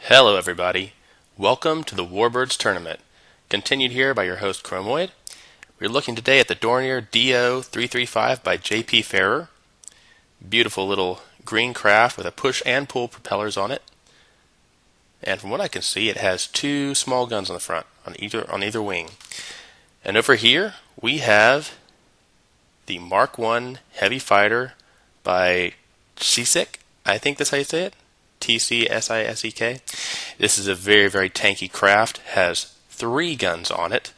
Hello everybody, welcome to the Warbirds tournament, continued here by your host Chromoid. We're looking today at the Dornier Do 335 by J.P. Ferrer. Beautiful little green craft with a push and pull propellers on it. And from what I can see, it has two small guns on the front, on either wing. And over here, we have the Mark I Heavy Fighter by Csik, I think that's how you say it. Tcsik. This is a very, very tanky craft, has 3 guns on it,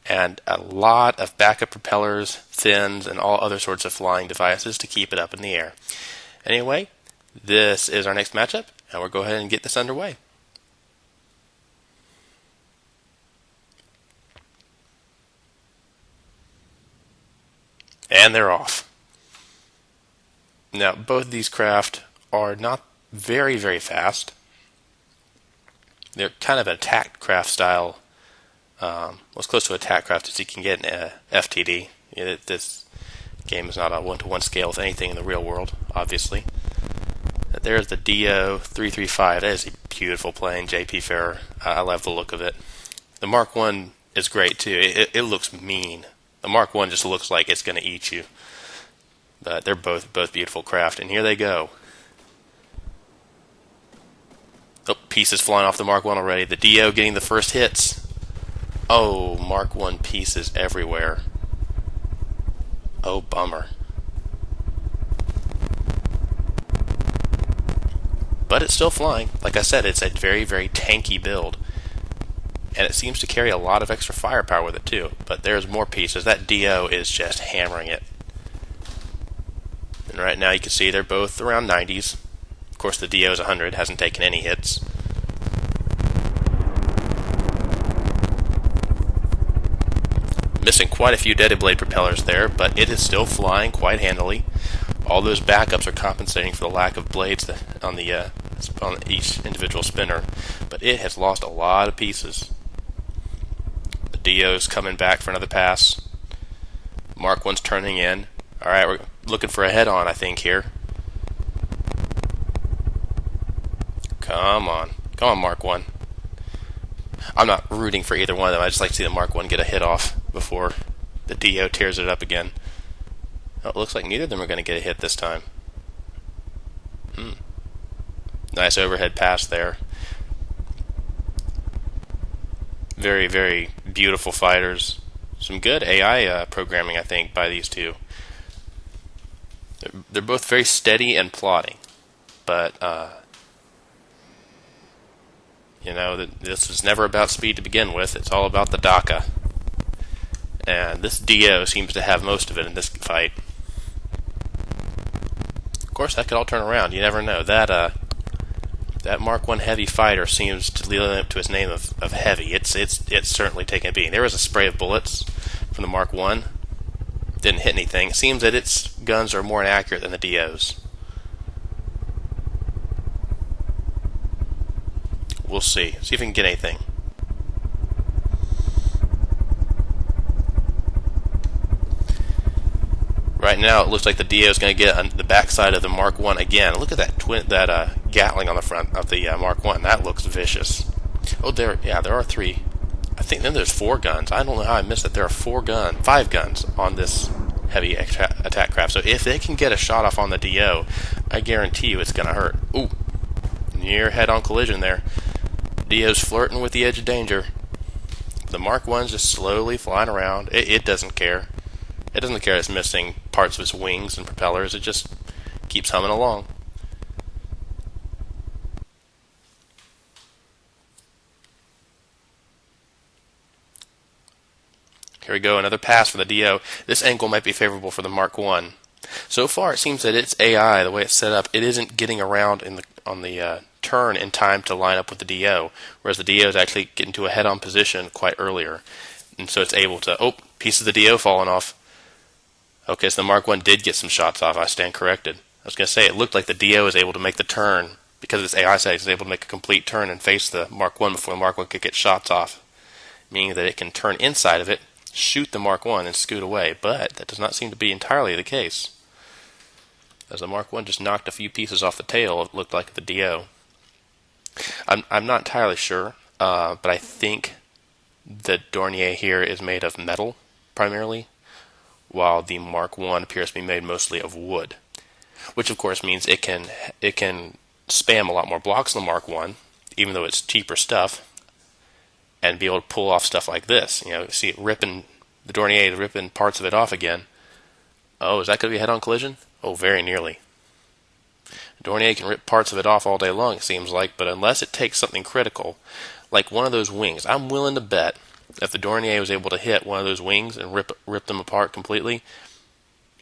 and a lot of backup propellers, fins, and all other sorts of flying devices to keep it up in the air. Anyway, this is our next matchup, and we'll go ahead and get this underway. And they're off. Now, both of these craft are not very, very fast. They're kind of an attack craft style, as close to attack craft as you can get in FTD. This game is not a one-to-one scale with anything in the real world, obviously. There's the Do 335. That is a beautiful plane, J.P. Ferrer. I love the look of it. The Mark I is great too. It looks mean. The Mark I just looks like it's going to eat you. But they're both beautiful craft, and here they go. Oh, pieces flying off the Mark I already. The Do getting the first hits. Oh, Mark I pieces everywhere. Oh, bummer. But it's still flying. Like I said, it's a very, very tanky build. And it seems to carry a lot of extra firepower with it too. But there's more pieces. That Do is just hammering it. And right now you can see they're both around 90s. Of course, the Do is 100, hasn't taken any hits. Missing quite a few Deaded Blade propellers there, but it is still flying quite handily. All those backups are compensating for the lack of blades on each individual spinner, but it has lost a lot of pieces. The Do's coming back for another pass. Mark I's turning in. Alright, we're looking for a head-on, I think, here. Come on, Mark I. I'm not rooting for either one of them. I just like to see the Mark I get a hit off before the Do tears it up again. Oh, it looks like neither of them are going to get a hit this time. Nice overhead pass there. Very, very beautiful fighters. Some good AI programming, I think, by these two. They're both very steady and plodding, but this was never about speed to begin with. It's all about the DACA. And this Do seems to have most of it in this fight. Of course, that could all turn around. You never know. That Mark I Heavy Fighter seems to live up to its name of heavy. It's certainly taken a beating. There was a spray of bullets from the Mark I. Didn't hit anything. It seems that its guns are more inaccurate than the Do's. We'll see. See if we can get anything. Right now, it looks like the Do is going to get on the backside of the Mark I again. Look at that Gatling on the front of the Mark I. That looks vicious. Oh, there are 3. I think then there's 4 guns. I don't know how I missed it. There are 5 guns on this heavy attack craft. So if they can get a shot off on the Do, I guarantee you it's going to hurt. Ooh, near head-on collision there. Do's flirting with the edge of danger. The Mark I's just slowly flying around. It doesn't care. It doesn't care it's missing parts of its wings and propellers. It just keeps humming along. Here we go, another pass for the Do. This angle might be favorable for the Mark I. So far, it seems that its AI, the way it's set up, it isn't getting around on the turn in time to line up with the Do, whereas the Do is actually getting to a head-on position quite earlier, and so it's able to. Oh, piece of the Do falling off. Okay, so the Mark I did get some shots off. I stand corrected. I was going to say it looked like the Do was able to make the turn because of its AI settings. It's able to make a complete turn and face the Mark I before the Mark I could get shots off, meaning that it can turn inside of it, shoot the Mark I, and scoot away. But that does not seem to be entirely the case. As the Mark I just knocked a few pieces off the tail, it looked like the Do. I'm not entirely sure, but I think the Dornier here is made of metal primarily, while the Mark One appears to be made mostly of wood, which of course means it can spam a lot more blocks than the Mark One, even though it's cheaper stuff, and be able to pull off stuff like this. See it ripping the Dornier, ripping parts of it off again. Oh, is that going to be a head-on collision? Oh, very nearly. Dornier can rip parts of it off all day long, it seems like, but unless it takes something critical, like one of those wings, I'm willing to bet if the Dornier was able to hit one of those wings and rip them apart completely,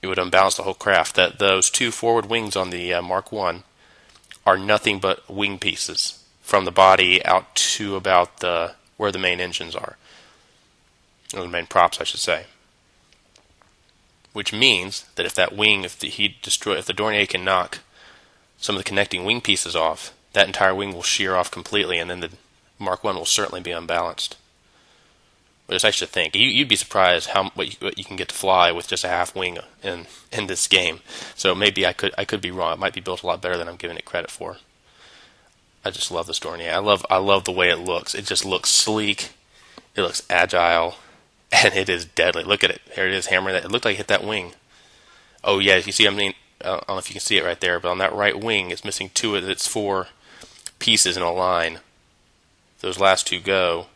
it would unbalance the whole craft. That those two forward wings on the Mark One are nothing but wing pieces from the body out to about where the main engines are, or the main props, I should say. Which means that if that wing, if the Dornier can knock some of the connecting wing pieces off, that entire wing will shear off completely, and then the Mark One will certainly be unbalanced. Which I should think. You'd be surprised what you can get to fly with just a half wing in this game. So maybe I could be wrong. It might be built a lot better than I'm giving it credit for. I just love this Dornier. I love the way it looks. It just looks sleek. It looks agile, and it is deadly. Look at it. There it is, hammering that. It looked like it hit that wing. Oh yeah, you see. I don't know if you can see it right there, but on that right wing, it's missing two of its four pieces in a line. If those last two go,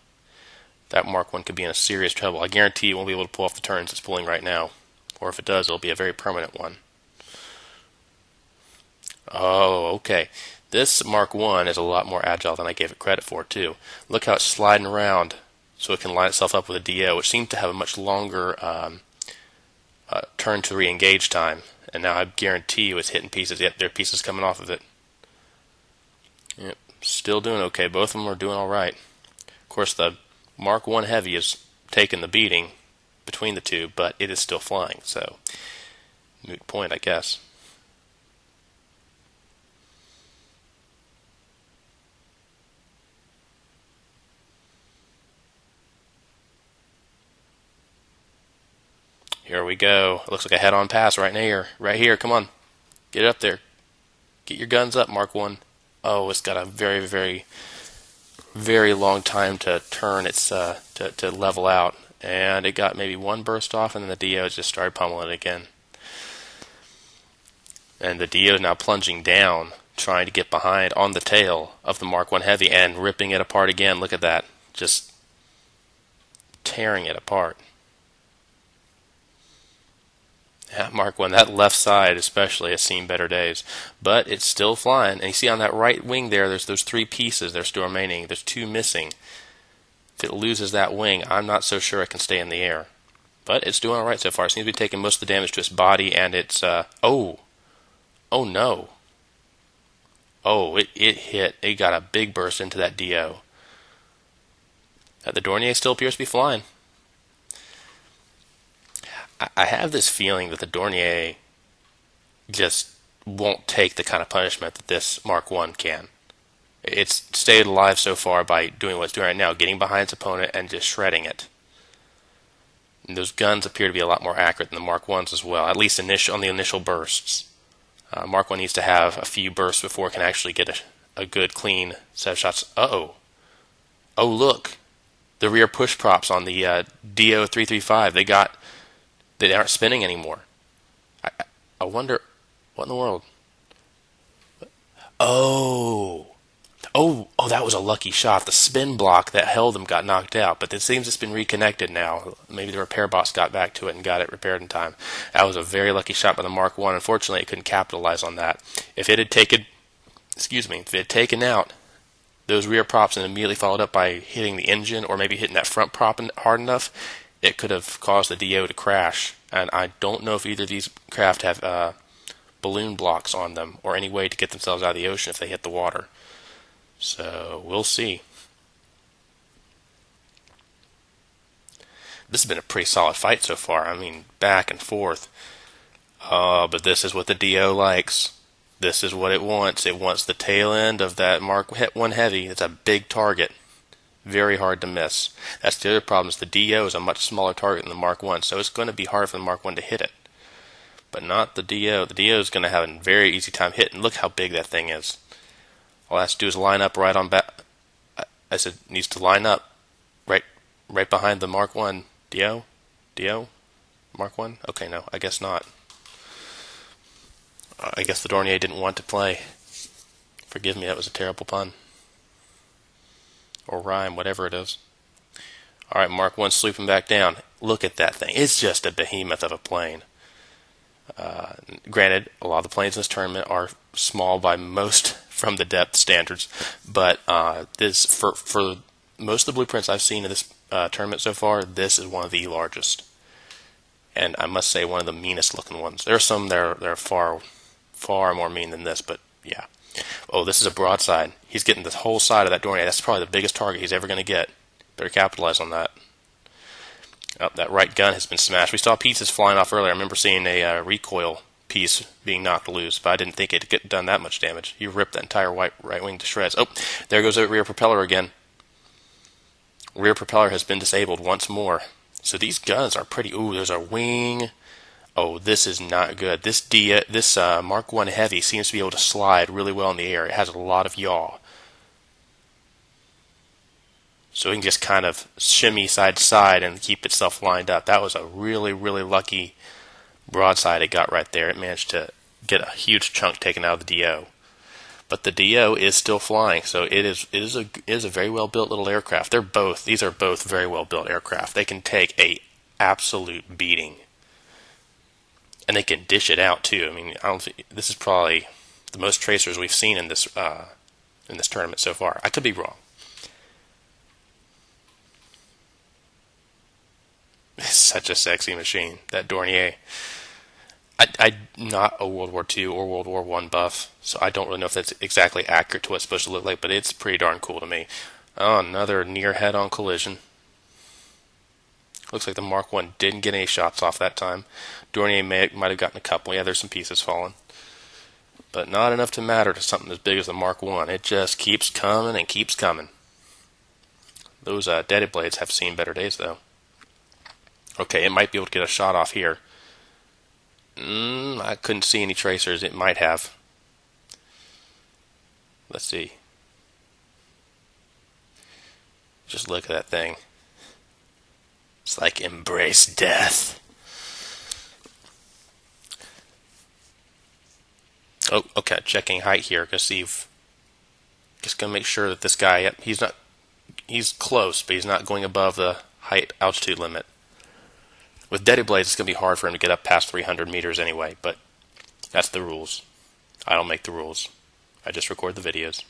that Mark One could be in a serious trouble. I guarantee it won't be able to pull off the turns it's pulling right now. Or if it does, it'll be a very permanent one. Oh, okay. This Mark One is a lot more agile than I gave it credit for, too. Look how it's sliding around so it can line itself up with a DO, which seems to have a much longer turn to re-engage time. And now I guarantee you it's hitting pieces. Yep, there are pieces coming off of it. Yep, still doing okay. Both of them are doing all right. Of course, the Mark One Heavy is taking the beating between the two, but it is still flying, so moot point, I guess. Here we go. It looks like a head-on pass right here. Right here, come on. Get up there. Get your guns up, Mark One. Oh, it's got a very, very, very long time to turn its to level out, and it got maybe one burst off, and then the DO just started pummeling it again. And the DO is now plunging down, trying to get behind on the tail of the Mark One Heavy and ripping it apart again. Look at that, just tearing it apart. Yeah, Mark One, that left side especially has seen better days, but it's still flying. And you see on that right wing there's those three pieces that are still remaining. There's two missing. If it loses that wing, I'm not so sure it can stay in the air. But it's doing all right so far. It seems to be taking most of the damage to its body and its... oh no. Oh, it hit. It got a big burst into that DO. The Dornier still appears to be flying. I have this feeling that the Dornier just won't take the kind of punishment that this Mark One can. It's stayed alive so far by doing what it's doing right now, getting behind its opponent and just shredding it. And those guns appear to be a lot more accurate than the Mark Ones as well, at least on the initial bursts. Mark One needs to have a few bursts before it can actually get a good, clean set of shots. Uh-oh. Oh, look. The rear push props on the Do 335, they aren't spinning anymore. I wonder, what in the world? Oh, that was a lucky shot. The spin block that held them got knocked out, but it seems it's been reconnected now. Maybe the repair bots got back to it and got it repaired in time. That was a very lucky shot by the Mark One. Unfortunately, it couldn't capitalize on that. If it had taken out those rear props and immediately followed up by hitting the engine or maybe hitting that front prop hard enough, it could have caused the Do to crash. And I don't know if either of these craft have balloon blocks on them or any way to get themselves out of the ocean if they hit the water. So we'll see. This has been a pretty solid fight so far. I mean, back and forth. But this is what the Do likes. This is what it wants. It wants the tail end of that Mark One Heavy. It's a big target. Very hard to miss. That's the other problem, is the Do is a much smaller target than the Mark One, so it's going to be hard for the Mark One to hit it. But not the Do. The Do is going to have a very easy time hitting. Look how big that thing is. All it has to do is line up right on back. I said needs to line up right behind the Mark 1. Do? Mark 1? Okay, no, I guess not. I guess the Dornier didn't want to play. Forgive me, that was a terrible pun. Or rhyme, whatever it is. Alright, Mark 1 swooping back down. Look at that thing. It's just a behemoth of a plane. Granted, a lot of the planes in this tournament are small by most from the depth standards, but this for most of the blueprints I've seen in this tournament so far, this is one of the largest. And I must say, one of the meanest looking ones. There are some that are far more mean than this, but yeah. Oh, this is a broadside. He's getting the whole side of that Dornier. That's probably the biggest target he's ever going to get. Better capitalize on that. Oh, that right gun has been smashed. We saw pieces flying off earlier. I remember seeing a recoil piece being knocked loose, but I didn't think it had done that much damage. You ripped that entire right wing to shreds. Oh, there goes the rear propeller again. Rear propeller has been disabled once more. So these guns are pretty... Ooh, there's a wing. Oh, this is not good. This Mark 1 Heavy seems to be able to slide really well in the air. It has a lot of yaw. So it can just kind of shimmy side to side and keep itself lined up. That was a really, really lucky broadside it got right there. It managed to get a huge chunk taken out of the DO. But the DO is still flying, so it is a very well built little aircraft. These are both very well built aircraft. They can take a absolute beating, and they can dish it out too. I mean, I don't think this is probably the most tracers we've seen in this tournament so far. I could be wrong. It's such a sexy machine, that Dornier. I'm not a World War II or World War I buff, so I don't really know if that's exactly accurate to what it's supposed to look like, but it's pretty darn cool to me. Oh, another near head-on collision. Looks like the Mark 1 didn't get any shots off that time. Dornier might have gotten a couple. Yeah, there's some pieces falling. But not enough to matter to something as big as the Mark 1. It just keeps coming and keeps coming. Those deaded blades have seen better days, though. Okay, it might be able to get a shot off here. I couldn't see any tracers. It might have. Let's see. Just look at that thing. It's like embrace death. Oh, okay. Checking height here. Gonna see if. Just gonna make sure that this guy. He's close, but he's not going above the height altitude limit. With deaded blades, it's going to be hard for him to get up past 300 meters anyway, but that's the rules. I don't make the rules. I just record the videos.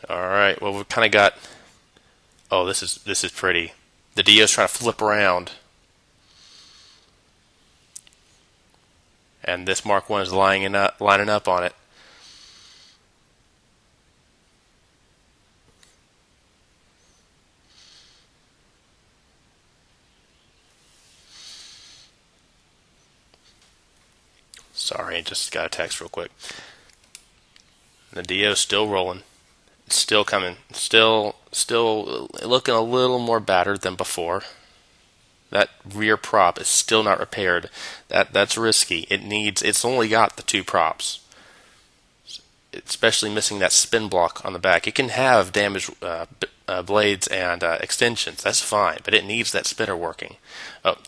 Alright, well we've kind of got... Oh, this is pretty. The Dio's trying to flip around. And this Mark 1 is lining up on it. Sorry, I just got a text real quick. The Dio's still rolling. It's still coming. Still looking a little more battered than before. That rear prop is still not repaired. That's risky. It's only got the two props. Especially missing that spin block on the back. It can have damaged blades and extensions. That's fine, but it needs that spinner working.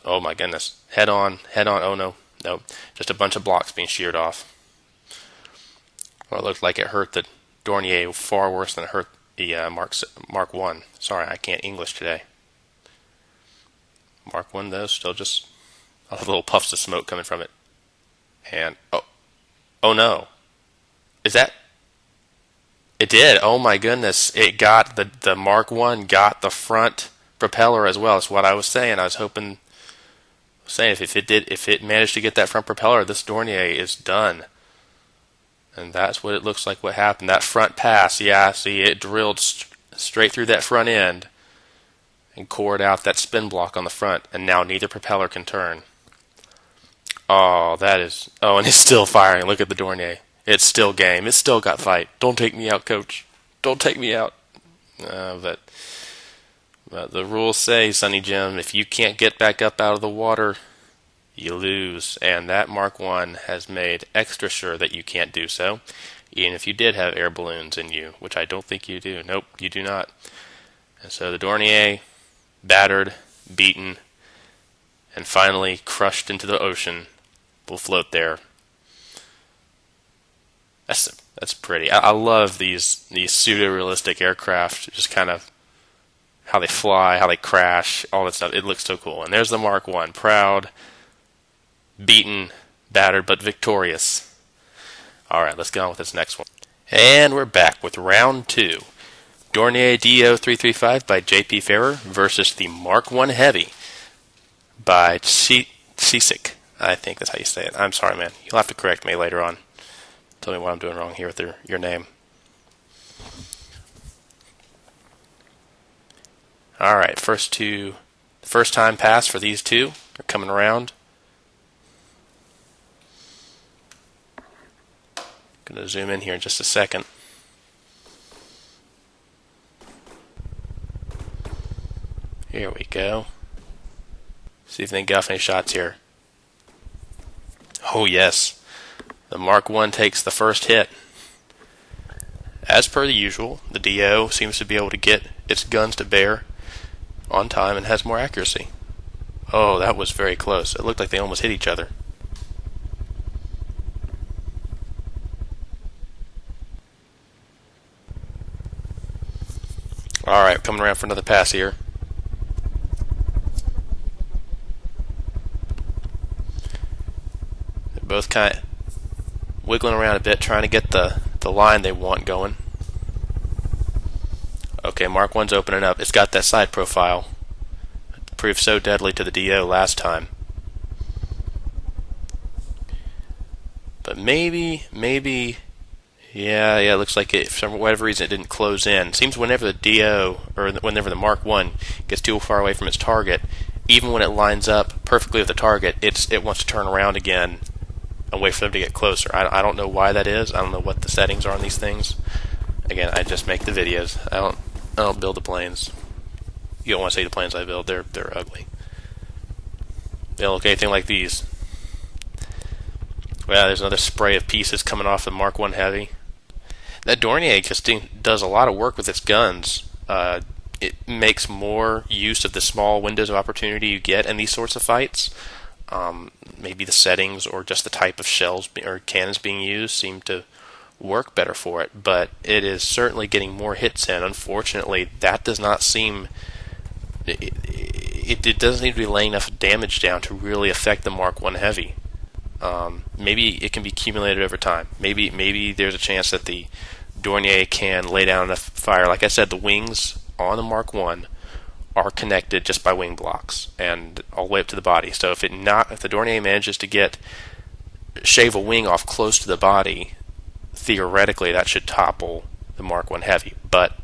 Oh my goodness. Head on. Oh no. Just a bunch of blocks being sheared off. Well, it looked like it hurt the Dornier far worse than it hurt the Mark 1. Sorry, I can't English today. Mark 1 though, still just little puffs of smoke coming from it. And oh no. Is that? It did. Oh my goodness. It got the Mark 1 got the front propeller as well. That's what I was saying. I was saying if it managed to get that front propeller, this Dornier is done. And that's what it looks like what happened. That front pass, yeah, see it drilled straight through that front end and cored out that spin block on the front, and now neither propeller can turn. Oh, and it's still firing. Look at the Dornier. It's still game. It's still got fight. Don't take me out, coach. Don't take me out. But The rules say, Sonny Jim, if you can't get back up out of the water, you lose. And that Mark 1 has made extra sure that you can't do so, even if you did have air balloons in you, which I don't think you do. Nope, you do not. And so the Dornier, battered, beaten, and finally crushed into the ocean, will float there. That's pretty. I love these pseudo-realistic aircraft, just kind of how they fly, how they crash, all that stuff. It looks so cool. And there's the Mark 1, proud, beaten, battered, but victorious. Alright, let's get on with this next one. And we're back with round 2. Dornier Do 335 by J.P. Ferrer versus the Mark 1 Heavy by Cisic. I think that's how you say it. I'm sorry, man. You'll have to correct me later on. Tell me what I'm doing wrong here with your name. Alright, first time pass for these two. They're coming around. Gonna zoom in here in just a second. Here we go. See if they can get off any shots here. Oh yes. The Mark 1 takes the first hit. As per the usual, the DO seems to be able to get its guns to bear on time and has more accuracy. Oh, that was very close. It looked like they almost hit each other. Alright, coming around for another pass here. They're both kind of wiggling around a bit, trying to get the line they want going. Okay, Mark 1's opening up. It's got that side profile. It proved so deadly to the DO last time. But maybe, yeah, it looks like it, for whatever reason it didn't close in. It seems whenever the DO, or whenever the Mark 1 gets too far away from its target, even when it lines up perfectly with the target, it wants to turn around again and wait for them to get closer. I don't know why that is. I don't know what the settings are on these things. Again, I just make the videos. I don't build the planes. You don't want to see the planes I build. They're ugly. They don't look anything like these. Well, there's another spray of pieces coming off the Mark 1 Heavy. That Dornier just does a lot of work with its guns. It makes more use of the small windows of opportunity you get in these sorts of fights. Maybe the settings or just the type of shells or cannons being used seem to work better for it, but it is certainly getting more hits in. Unfortunately, that does not seem... It doesn't need to be laying enough damage down to really affect the Mark 1 Heavy. Maybe it can be accumulated over time. Maybe there's a chance that the Dornier can lay down enough fire. Like I said, the wings on the Mark 1 are connected just by wing blocks and all the way up to the body. So if the Dornier manages to shave a wing off close to the body, theoretically that should topple the Mark 1 Heavy. But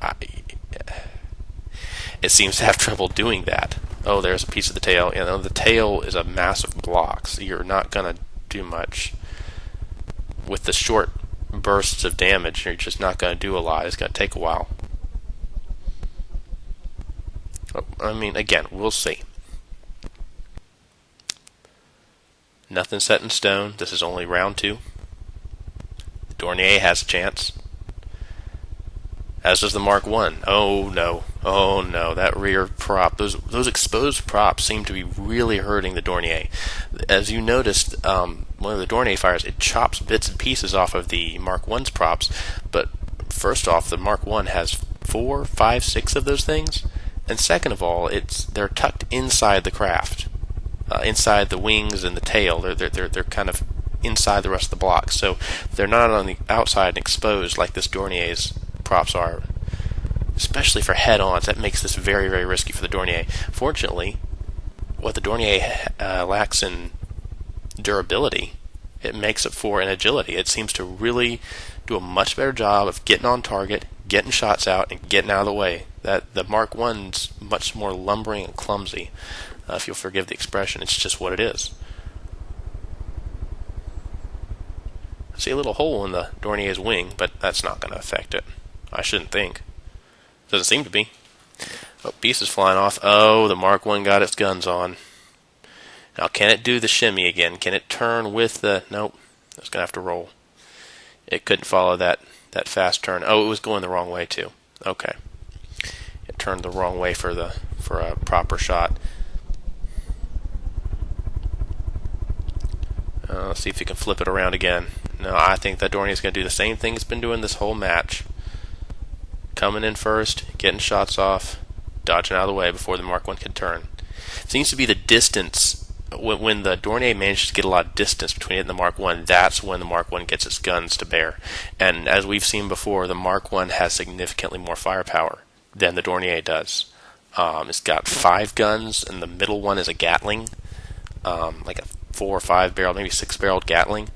it seems to have trouble doing that. Oh, there's a piece of the tail. The tail is a mass of blocks. You're not going to do much with the short bursts of damage. You're just not going to do a lot. It's going to take a while. I mean, again, we'll see. Nothing set in stone. This is only round 2. The Dornier has a chance. As does the Mark 1. Oh no. That rear prop. Those exposed props seem to be really hurting the Dornier. As you noticed, one of the Dornier fires, it chops bits and pieces off of the Mark 1's props. But first off, the Mark 1 has 4, 5, 6 of those things. And second of all, they're tucked inside the craft, inside the wings and the tail. They're kind of inside the rest of the block, so they're not on the outside and exposed like this Dornier's props are. Especially for head-ons, that makes this very, very risky for the Dornier. Fortunately, what the Dornier lacks in durability, it makes up for in agility. It seems to really do a much better job of getting on target, getting shots out, and getting out of the way. The Mark 1's much more lumbering and clumsy. If you'll forgive the expression, it's just what it is. I see a little hole in the Dornier's wing, but that's not going to affect it. I shouldn't think. Doesn't seem to be. Oh, pieces flying off. Oh, the Mark 1 got its guns on. Now, can it do the shimmy again? Can it turn with the... Nope. It's going to have to roll. It couldn't follow that fast turn. Oh, it was going the wrong way, too. Okay. It turned the wrong way for a proper shot. Let's see if you can flip it around again. No, I think that Dornier is going to do the same thing it's been doing this whole match. Coming in first, getting shots off, dodging out of the way before the Mark 1 can turn. It seems to be the distance. When the Dornier manages to get a lot of distance between it and the Mark 1, that's when the Mark 1 gets its guns to bear. And as we've seen before, the Mark 1 has significantly more firepower than the Dornier does. It's got 5 guns, and the middle one is a Gatling, like a 4 or 5 barrel, maybe 6 barreled Gatling.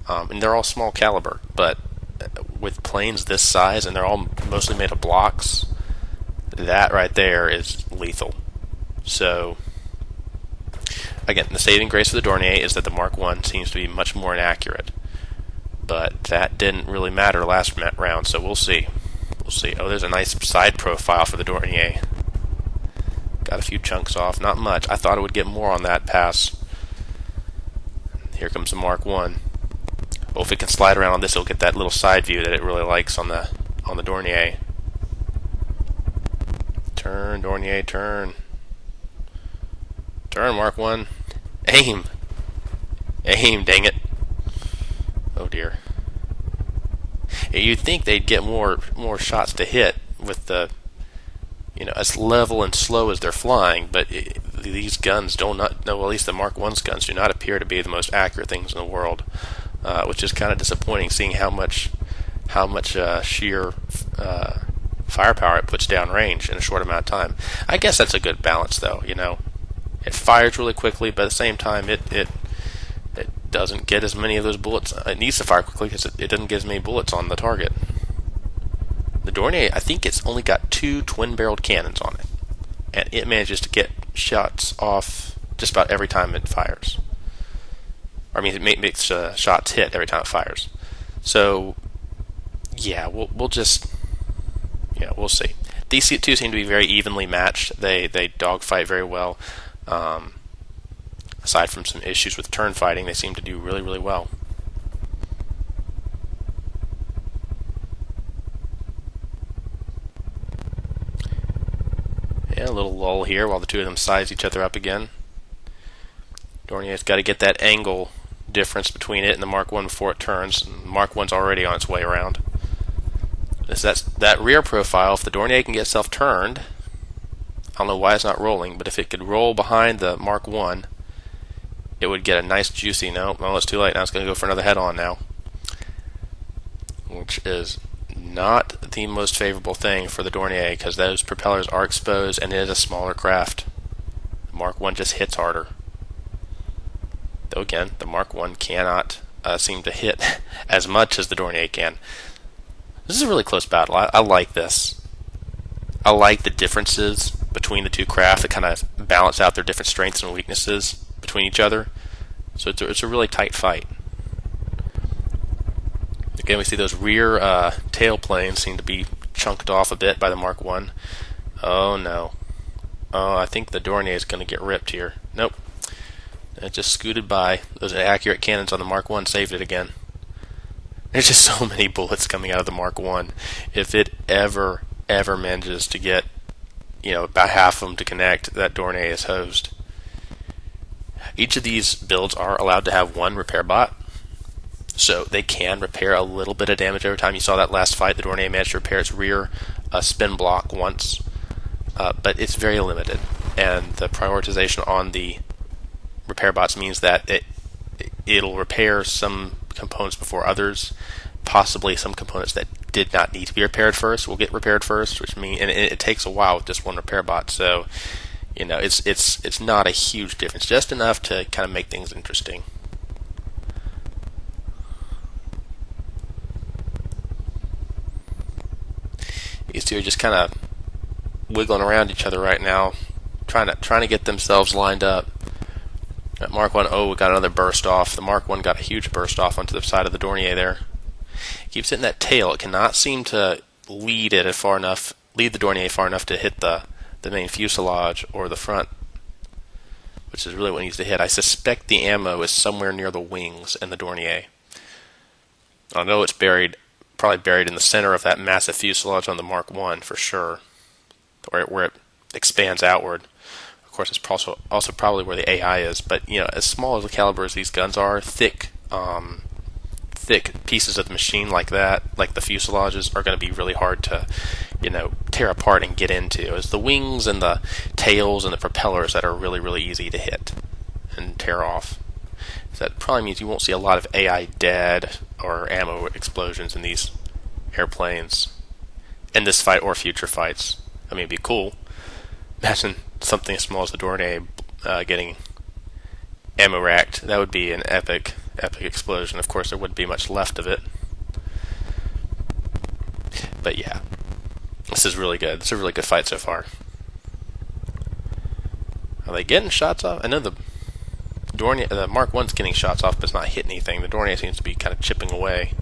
And they're all small caliber, but with planes this size, and they're all mostly made of blocks, that right there is lethal. So, again, the saving grace for the Dornier is that the Mark 1 seems to be much more inaccurate. But that didn't really matter last round, so we'll see. We'll see. Oh, there's a nice side profile for the Dornier. Got a few chunks off. Not much. I thought it would get more on that pass. Here comes the Mark 1. Well, if it can slide around on this, it'll get that little side view that it really likes on the Dornier. Turn, Dornier, turn. Turn, Mark 1. Aim. Aim, dang it. Oh dear. You'd think they'd get more shots to hit with the, as level and slow as they're flying, but these guns at least the Mark 1's guns do not appear to be the most accurate things in the world, which is kind of disappointing, seeing how much sheer firepower it puts down range in a short amount of time. I guess that's a good balance, though. It fires really quickly, but at the same time, it doesn't get as many of those bullets. It needs to fire quickly because it doesn't get as many bullets on the target. The Dornier, I think it's only got 2 twin-barreled cannons on it, and it manages to get shots off just about every time it fires. It makes shots hit every time it fires. So, yeah, we'll see. These two seem to be very evenly matched. They dogfight very well. Aside from some issues with turn fighting, they seem to do really, really well. Yeah, a little lull here while the two of them size each other up again. Dornier's got to get that angle difference between it and the Mark 1 before it turns. And the Mark 1's already on its way around. That rear profile, if the Dornier can get itself turned, I don't know why it's not rolling, but if it could roll behind the Mark 1, it would get a nice juicy... No, it's too late. Now it's going to go for another head-on now, which is not the most favorable thing for the Dornier, because those propellers are exposed and it is a smaller craft. The Mark 1 just hits harder. Though again, the Mark 1 cannot seem to hit as much as the Dornier can. This is a really close battle. I like this. I like the differences between the two craft that kind of balance out their different strengths and weaknesses between each other. So it's a really tight fight. Again, we see those rear tail planes seem to be chunked off a bit by the Mark 1. Oh no. Oh, I think the Dornier is going to get ripped here. Nope. It just scooted by. Those accurate cannons on the Mark 1 saved it again. There's just so many bullets coming out of the Mark 1. If it ever manages to get, about half of them to connect, that Dornier is hosed. Each of these builds are allowed to have one repair bot, so they can repair a little bit of damage every time. You saw that last fight, the Dornier managed to repair its rear spin block once, but it's very limited, and the prioritization on the repair bots means that it'll repair some components before others. Possibly some components that did not need to be repaired first will get repaired first, which means, and it takes a while with just one repair bot. So, it's not a huge difference, just enough to kind of make things interesting. These two are just kind of wiggling around each other right now, trying to get themselves lined up. That Mark 1, we got another burst off. The Mark 1 got a huge burst off onto the side of the Dornier there. It keeps hitting that tail. It cannot seem to lead the Dornier far enough to hit the the main fuselage or the front, which is really what needs to hit. I suspect the ammo is somewhere near the wings in the Dornier. I know it's probably buried in the center of that massive fuselage on the Mark I for sure, where it expands outward. Of course, it's also probably where the AI is. But as small as the caliber as these guns are, thick pieces of the machine like that, like the fuselages, are going to be really hard to tear apart and get into. It's the wings and the tails and the propellers that are really, really easy to hit and tear off. So that probably means you won't see a lot of AI dead or ammo explosions in these airplanes in this fight or future fights. I mean, it'd be cool. Imagine something as small as the Dornier getting ammo racked. That would be an epic explosion. Of course, there wouldn't be much left of it. But yeah, this is really good. It's a really good fight so far. Are they getting shots off? I know the Mark I's getting shots off, but it's not hitting anything. The Dornier seems to be kind of chipping away.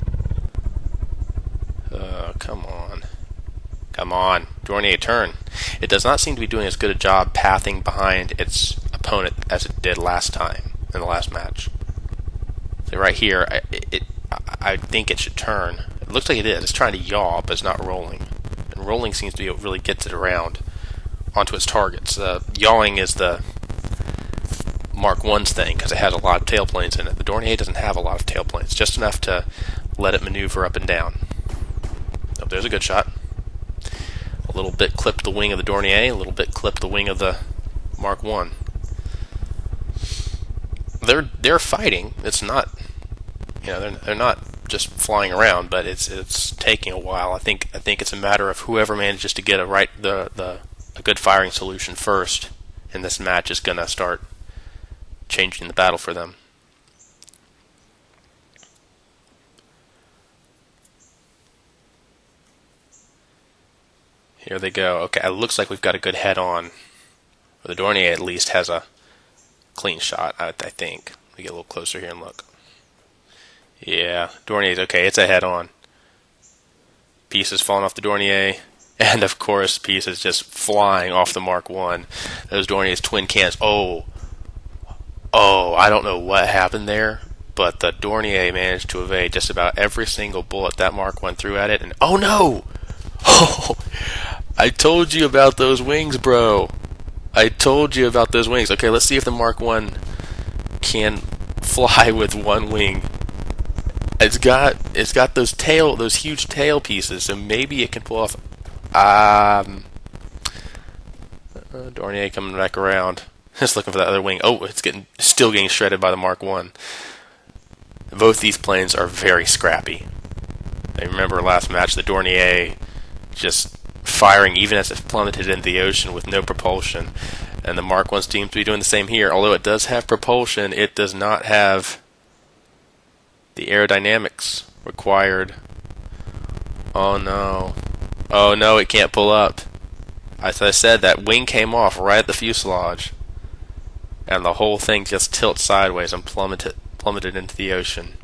Come on, Dornier, turn. It does not seem to be doing as good a job pathing behind its opponent as it did last time in the last match. So right here, I think it should turn. It looks like it is. It's trying to yaw, but it's not rolling. And rolling seems to be what really gets it around onto its targets. Yawing is the Mark I's thing because it has a lot of tailplanes in it. The Dornier doesn't have a lot of tailplanes, just enough to let it maneuver up and down. Oh, there's a good shot. A little bit clipped the wing of the Dornier, a little bit clipped the wing of the Mark I. They're fighting. It's not, they're not just flying around, but it's taking a while. I think it's a matter of whoever manages to get a good firing solution first in this match is going to start changing the battle for them. Here they go. Okay, it looks like we've got a good head-on. The Dornier at least has a clean shot, I think. Let me get a little closer here and look. Yeah, Dornier's okay. It's a head-on. Pieces falling off the Dornier, and of course, pieces just flying off the Mark I. Those Dornier's twin cans. Oh, I don't know what happened there, but the Dornier managed to evade just about every single bullet that Mark I threw at it, and oh no! Oh, I told you about those wings, bro. I told you about those wings. Okay, let's see if the Mark I can fly with one wing. It's got those huge tail pieces, so maybe it can pull off. Dornier coming back around, just looking for that other wing. Oh, it's still getting shredded by the Mark I. Both these planes are very scrappy. I remember last match, the Dornier just firing even as it plummeted into the ocean with no propulsion. And the Mark I seems to be doing the same here. Although it does have propulsion, it does not have the aerodynamics required. Oh no, it can't pull up. As I said, that wing came off right at the fuselage. And the whole thing just tilts sideways and plummeted into the ocean.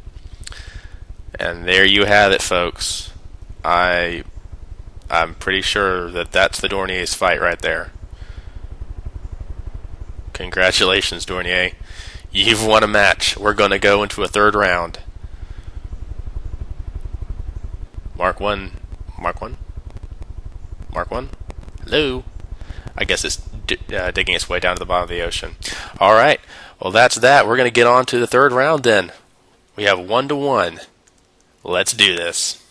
And there you have it, folks. I'm pretty sure that's the Dornier's fight right there. Congratulations, Dornier. You've won a match. We're going to go into a third round. Mark I? Hello? I guess it's digging its way down to the bottom of the ocean. Alright, well that's that. We're going to get on to the third round then. We have 1-1. Let's do this.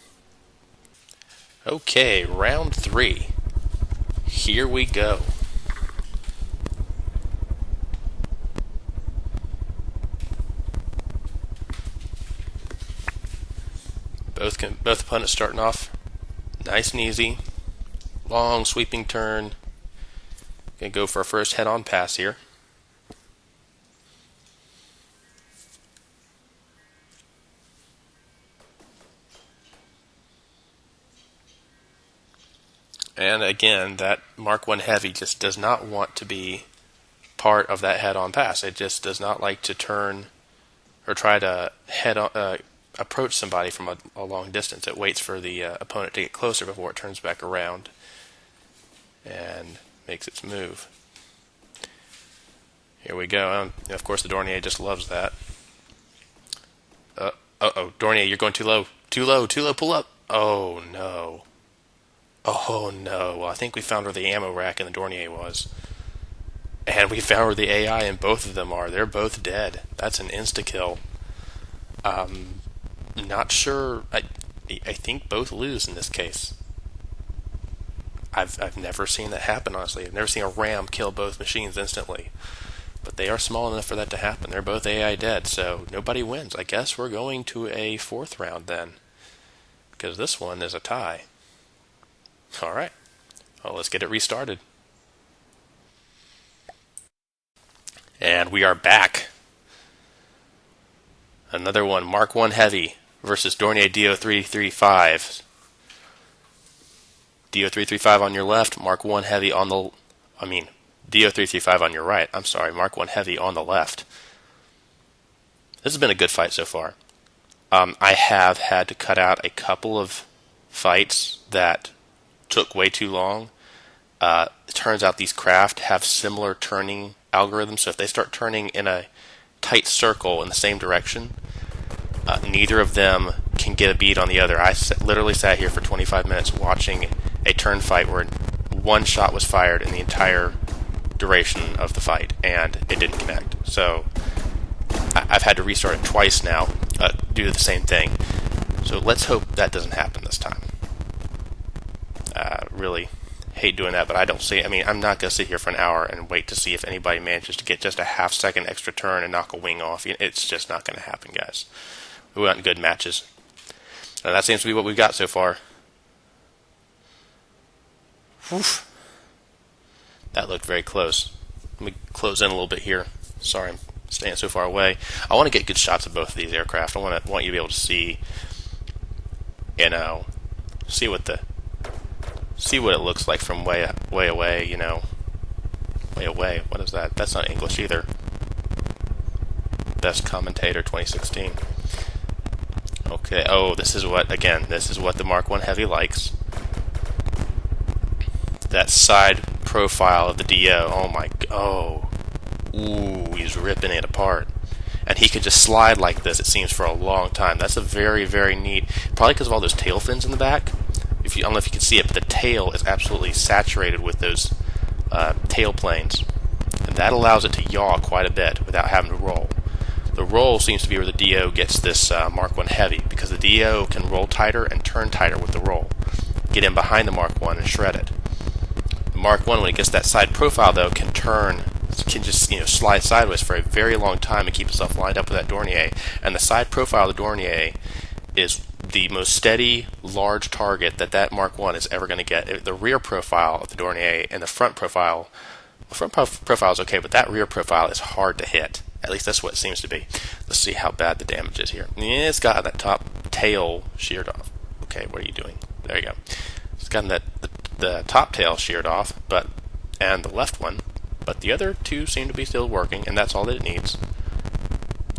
Okay, round 3. Here we go. Both opponents starting off nice and easy. Long sweeping turn. Gonna go for a first head-on pass here. And again, that Mark I Heavy just does not want to be part of that head-on pass. It just does not like to turn or try to approach somebody from a long distance. It waits for the opponent to get closer before it turns back around. And makes its move. Here we go. Of course, the Dornier just loves that. Uh-oh, Dornier, you're going too low. Too low, pull up. Oh, no. Oh, no. Well, I think we found where the ammo rack in the Dornier was. And we found where the AI in both of them are. They're both dead. That's an insta-kill. Not sure. I think both lose in this case. I've never seen that happen, honestly. I've never seen a ram kill both machines instantly. But they are small enough for that to happen. They're both AI dead, so nobody wins. I guess we're going to a 4th round then. Because this one is a tie. Alright. Well, let's get it restarted. And we are back. Another one, Mark 1 Heavy versus Dornier Do 335. Do 335 on your left, Mark 1 Heavy on the... Do 335 on your right. I'm sorry, Mark 1 Heavy on the left. This has been a good fight so far. I have had to cut out a couple of fights that took way too long. It turns out these craft have similar turning algorithms, so if they start turning in a tight circle in the same direction, neither of them can get a beat on the other. I literally sat here for 25 minutes watching a turn fight where one shot was fired in the entire duration of the fight, and it didn't connect. So I've had to restart it twice now due to the same thing. So let's hope that doesn't happen this time. Really hate doing that, but I don't see. I'm not going to sit here for an hour and wait to see if anybody manages to get just a half-second extra turn and knock a wing off. It's just not going to happen, guys. We want good matches. And that seems to be what we've got so far. Whew. That looked very close. Let me close in a little bit here. Sorry, I'm staying so far away. I want to get good shots of both of these aircraft. I want you to be able to see, see what it looks like from way away. Way away. What is that? That's not English either. Best Commentator 2016. Okay. Oh, this is what the Mark 1 Heavy likes. That side profile of the Do. Oh my. Oh. Ooh, he's ripping it apart. And he can just slide like this, it seems, for a long time. That's a very, very neat... Probably because of all those tail fins in the back. I don't know if you can see it, but the tail is absolutely saturated with those tail planes. And that allows it to yaw quite a bit without having to roll. The roll seems to be where the Do gets this Mark 1 Heavy, because the Do can roll tighter and turn tighter with the roll. Get in behind the Mark 1 and shred it. The Mark 1, when it gets that side profile, though, can just slide sideways for a very long time and keep itself lined up with that Dornier. And the side profile of the Dornier is the most steady, large target that Mark 1 is ever going to get. The rear profile of the Dornier and the front profile is okay, but that rear profile is hard to hit. At least that's what it seems to be. Let's see how bad the damage is here. Yeah, it's got that top tail sheared off. Okay, what are you doing? There you go. It's gotten the top tail sheared off, and the left one, but the other two seem to be still working, and that's all that it needs.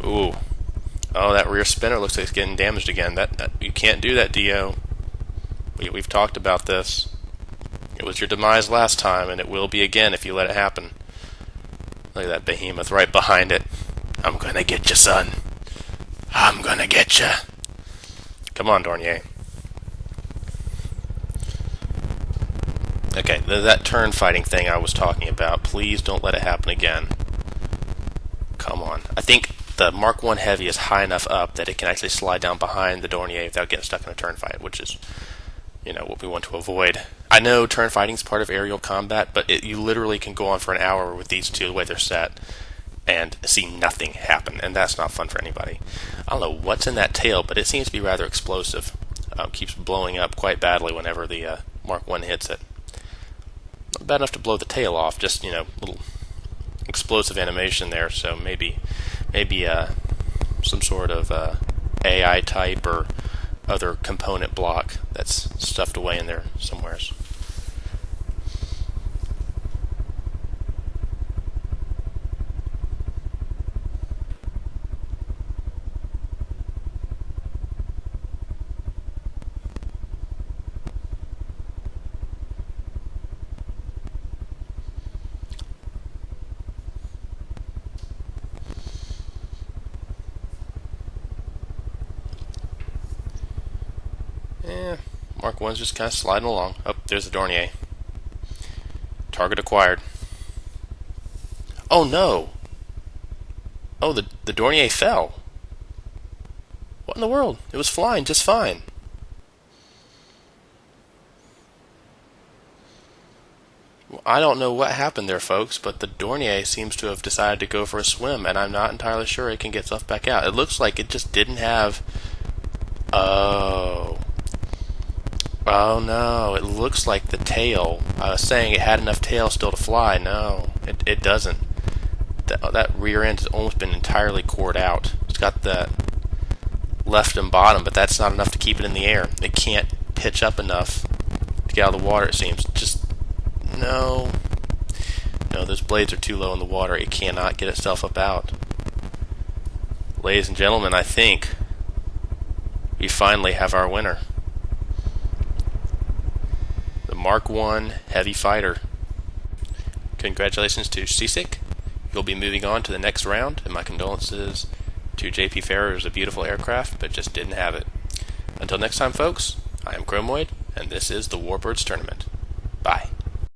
Ooh. Oh, that rear spinner looks like it's getting damaged again. That you can't do that, Do. We've talked about this. It was your demise last time, and it will be again if you let it happen. Look at that behemoth right behind it. I'm gonna get you, son. I'm gonna get you. Come on, Dornier. Okay, that turn fighting thing I was talking about, please don't let it happen again. Come on. I think the Mark 1 Heavy is high enough up that it can actually slide down behind the Dornier without getting stuck in a turn fight, which is, what we want to avoid. I know turn fighting is part of aerial combat, but you literally can go on for an hour with these two the way they're set and see nothing happen, and that's not fun for anybody. I don't know what's in that tail, but it seems to be rather explosive. Keeps blowing up quite badly whenever the Mark 1 hits it. Not bad enough to blow the tail off, just, little explosive animation there, so maybe some sort of AI type or other component block that's stuffed away in there somewheres. Mark 1's just kind of sliding along. Oh, there's the Dornier. Target acquired. Oh no! Oh, the Dornier fell. What in the world? It was flying just fine. Well, I don't know what happened there, folks, but the Dornier seems to have decided to go for a swim, and I'm not entirely sure it can get stuff back out. It looks like it just didn't have... Oh. Oh no, it looks like the tail. I was saying it had enough tail still to fly. No, it doesn't. That rear end has almost been entirely cored out. It's got that left and bottom, but that's not enough to keep it in the air. It can't pitch up enough to get out of the water, it seems. Just, no. No, those blades are too low in the water. It cannot get itself up out. Ladies and gentlemen, I think we finally have our winner. The Mark 1 Heavy Fighter. Congratulations to Seasick. You'll be moving on to the next round, and my condolences to JP Ferrer. It was a beautiful aircraft, but just didn't have it. Until next time, folks, I am Chromoid, and this is the Warbirds Tournament. Bye.